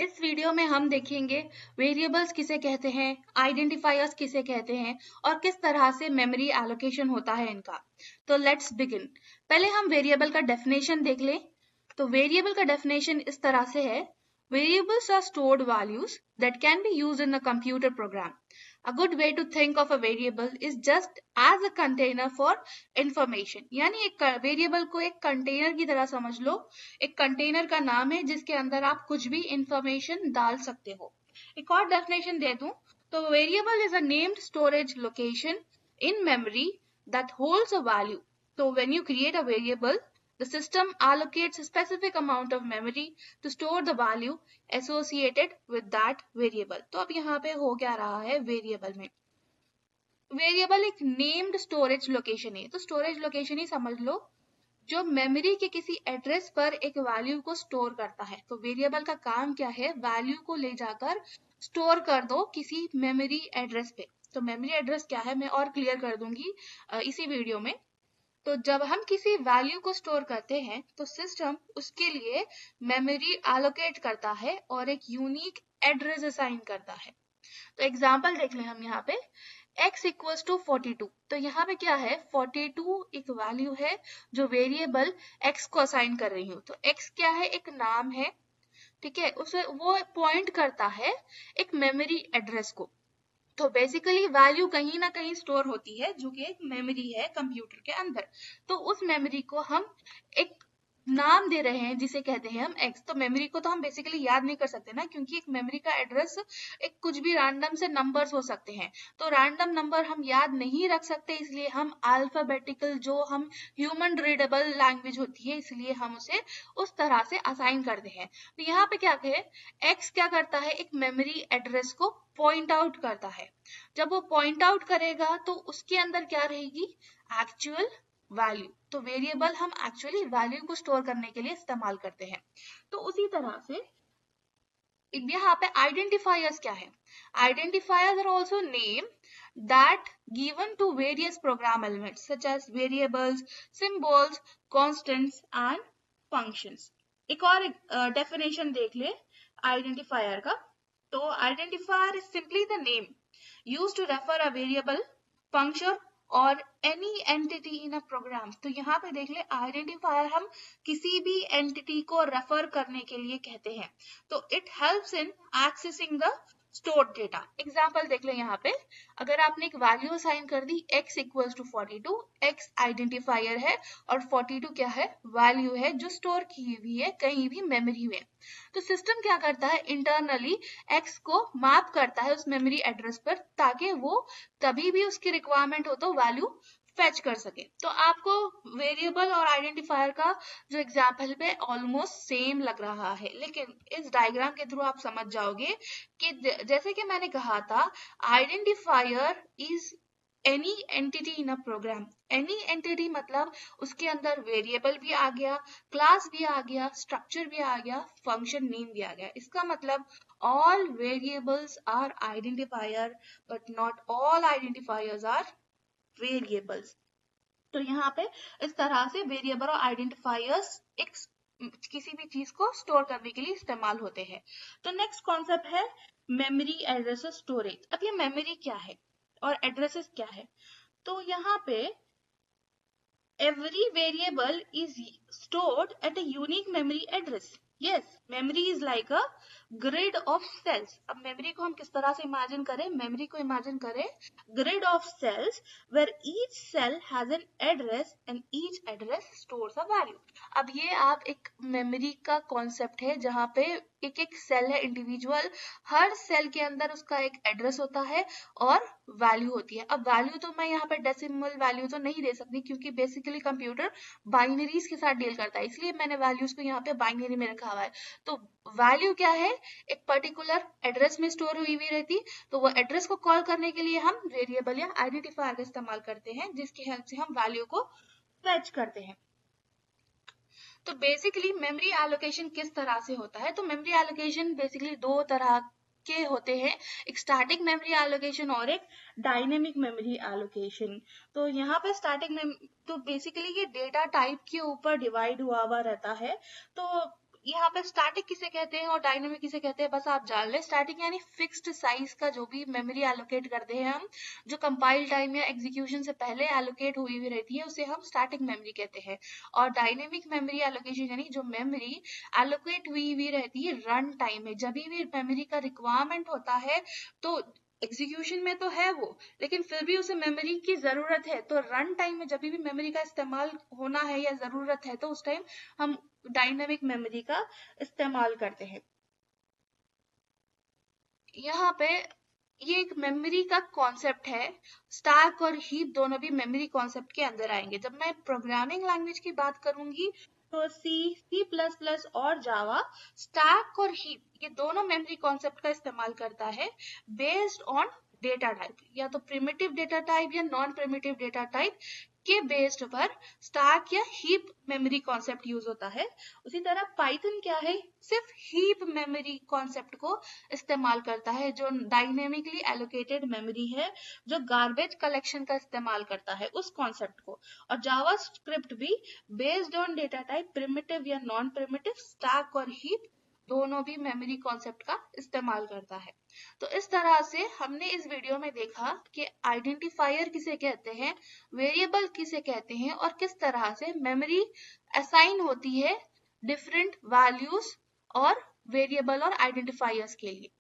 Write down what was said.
इस वीडियो में हम देखेंगे वेरिएबल्स किसे कहते हैं, आइडेंटिफायर्स किसे कहते हैं और किस तरह से मेमोरी एलोकेशन होता है इनका। तो लेट्स बिगिन। पहले हम वेरिएबल का डेफिनेशन देख लें। तो वेरिएबल का डेफिनेशन इस तरह से है, variables are stored values that can be used in a computer program. A good way to think of a variable is just as a container for information. यानी एक वेरिएबल को एक कंटेनर की तरह समझ लो। एक कंटेनर का नाम है जिसके अंदर आप कुछ भी इंफॉर्मेशन डाल सकते हो। एक और डेफिनेशन दे दूं तो variable is a named storage location in memory that holds a value. तो when you create a variable, the system allocates a specific amount of memory to store the value associated with that variable. तो अब यहाँ पे हो क्या रहा है variable में, वेरिएबल एक नेम्ड स्टोरेज लोकेशन है। तो स्टोरेज लोकेशन ही समझ लो जो मेमोरी के किसी एड्रेस पर एक वैल्यू को स्टोर करता है। तो वेरिएबल का काम क्या है, वैल्यू को ले जाकर स्टोर कर दो किसी मेमोरी एड्रेस पे। तो मेमोरी एड्रेस क्या है मैं और क्लियर कर दूंगी इसी वीडियो में। तो जब हम किसी वैल्यू को स्टोर करते हैं तो सिस्टम उसके लिए मेमोरी एलोकेट करता है और एक यूनिक एड्रेस असाइन करता है। तो एग्जांपल देख लें हम यहाँ पे, x इक्वल्स टू 42। तो यहाँ पे क्या है, 42 एक वैल्यू है जो वेरिएबल x को असाइन कर रही हूँ। तो x क्या है, एक नाम है, ठीक है, उसे वो पॉइंट करता है एक मेमोरी एड्रेस को। तो बेसिकली वैल्यू कहीं ना कहीं स्टोर होती है जो कि एक मेमोरी है कंप्यूटर के अंदर। तो उस मेमोरी को हम एक नाम दे रहे हैं जिसे कहते हैं हम एक्स। तो मेमोरी को तो हम बेसिकली याद नहीं कर सकते ना, क्योंकि एक मेमोरी का एड्रेस एक कुछ भी रैंडम से नंबर्स हो सकते हैं। तो रैंडम नंबर हम याद नहीं रख सकते, इसलिए हम अल्फाबेटिकल जो हम ह्यूमन रीडेबल लैंग्वेज होती है इसलिए हम उसे उस तरह से असाइन करते हैं। तो यहाँ पे क्या है, एक्स क्या करता है, एक मेमोरी एड्रेस को पॉइंट आउट करता है। जब वो पॉइंट आउट करेगा तो उसके अंदर क्या रहेगी, एक्चुअल वैल्यू। तो वेरिएबल हम एक्चुअली वैल्यू को स्टोर करने के लिए इस्तेमाल करते हैं। तो उसी तरह से यहाँ पे आइडेंटिफायर्स क्या है, identifiers are also name that given to various program elements such as variables, symbols, constants and functions. एक और डेफिनेशन देख ले आइडेंटिफायर का। तो identifier is simply the name used to refer a variable, function और any entity in a program। तो यहाँ पे देख ले आइडेंटिफायर हम किसी भी एंटिटी को रेफर करने के लिए कहते हैं। तो it helps in accessing the stored data. Example देख लो यहाँ पे, अगर आपने एक वैल्यू असाइन कर दी x equals to 42, x identifier है और 42 क्या है, वैल्यू है जो स्टोर की हुई है कहीं भी मेमोरी में। तो सिस्टम क्या करता है, इंटरनली x को मैप करता है उस मेमोरी एड्रेस पर, ताकि वो तभी भी उसकी रिक्वायरमेंट हो तो वैल्यू फेच कर सके। तो आपको वेरिएबल और आइडेंटिफायर का जो एग्जाम्पल पे ऑलमोस्ट सेम लग रहा है, लेकिन इस डायग्राम के थ्रू आप समझ जाओगे कि जैसे कि मैंने कहा था, identifier is any entity in a program. Any entity मतलब उसके अंदर वेरिएबल भी आ गया, क्लास भी आ गया, स्ट्रक्चर भी आ गया, फंक्शन नेम भी आ गया। इसका मतलब all variables are identifier but not all identifiers are variables। तो यहाँ पे इस तरह से वेरिएबल और आइडेंटिफायर्स एक किसी भी चीज को स्टोर करने के लिए इस्तेमाल होते हैं। तो नेक्स्ट कॉन्सेप्ट है मेमोरी एड्रेस स्टोरेज। अब ये मेमोरी क्या है और एड्रेसेस क्या है, तो यहाँ पे every variable is stored at a unique memory address. Yes, memory is like a grid of cells. अब मेमोरी को हम किस तरह से इमेजिन करें, मेमोरी को इमेजिन करें grid of cells where each cell has an address and each address stores a value. अब ये आप एक मेमोरी का कॉन्सेप्ट है जहाँ पे एक एक सेल है इंडिविजुअल, हर सेल के अंदर उसका एक एड्रेस होता है और वैल्यू होती है। अब वैल्यू तो मैं यहाँ पे डेसिमल वैल्यू तो नहीं दे सकती क्योंकि बेसिकली कंप्यूटर बाइनरीज के साथ डील करता है, इसलिए मैंने वैल्यूज को यहाँ पे बाइनरी में रखा हुआ है। तो वैल्यू क्या है, एक पर्टिकुलर एड्रेस में स्टोर हुई हुई रहती, तो वो एड्रेस को कॉल करने के लिए हम वेरिएबल या आइडेंटिफायर का इस्तेमाल करते हैं जिसकी हेल्प से हम वैल्यू को फेच करते हैं। तो बेसिकली मेमोरी एलोकेशन किस तरह से होता है, तो मेमोरी एलोकेशन बेसिकली दो तरह के होते हैं, एक स्टैटिक मेमोरी एलोकेशन और एक डायनेमिक मेमोरी एलोकेशन। तो यहाँ पे स्टैटिक तो बेसिकली ये डेटा टाइप के ऊपर डिवाइड हुआ रहता है। तो यहाँ पे स्टैटिक किसे कहते हैं और डायनेमिक किसे कहते हैं बस आप जान ले। स्टैटिक यानी फिक्स्ड साइज का जो भी मेमोरी एलोकेट करते हैं हम, जो कंपाइल टाइम या एग्जीक्यूशन से पहले एलोकेट हुई हुई रहती है, उसे हम स्टैटिक मेमोरी कहते हैं। और डायनेमिक मेमोरी एलोकेशन यानी जो मेमोरी एलोकेट हुई रहती है रन टाइम में, जब भी मेमोरी का रिक्वायरमेंट होता है, तो एग्जीक्यूशन में तो है वो, लेकिन फिर भी उसे मेमोरी की जरूरत है, तो रन टाइम में जब भी मेमोरी का इस्तेमाल होना है या जरूरत है, तो उस टाइम हम डायनेमिक मेमोरी का इस्तेमाल करते हैं। यहाँ पे ये एक मेमोरी का कॉन्सेप्ट है। स्टैक और हीप दोनों भी मेमोरी कॉन्सेप्ट के अंदर आएंगे। जब मैं प्रोग्रामिंग लैंग्वेज की बात करूंगी तो C++ और जावा स्टैक और हीप ये दोनों मेमोरी कॉन्सेप्ट का इस्तेमाल करता है बेस्ड ऑन डेटा टाइप, या तो प्रिमिटिव डेटा टाइप या नॉन प्रिमिटिव डेटा टाइप के बेस्ड पर स्टैक या हीप मेमोरी कॉन्सेप्ट यूज होता है। उसी तरह पाइथन क्या है, सिर्फ हीप मेमोरी कॉन्सेप्ट को इस्तेमाल करता है, जो डायनेमिकली एलोकेटेड मेमोरी है, जो गार्बेज कलेक्शन का इस्तेमाल करता है उस कॉन्सेप्ट को। और जावा स्क्रिप्ट भी based on data type primitive या नॉन प्रिमिटिव, स्टैक और हीप दोनों भी मेमोरी कॉन्सेप्ट का इस्तेमाल करता है। तो इस तरह से हमने इस वीडियो में देखा कि आइडेंटिफायर किसे कहते हैं, वेरिएबल किसे कहते हैं, और किस तरह से मेमोरी असाइन होती है डिफरेंट वैल्यूज और वेरिएबल और आइडेंटिफायर्स के लिए।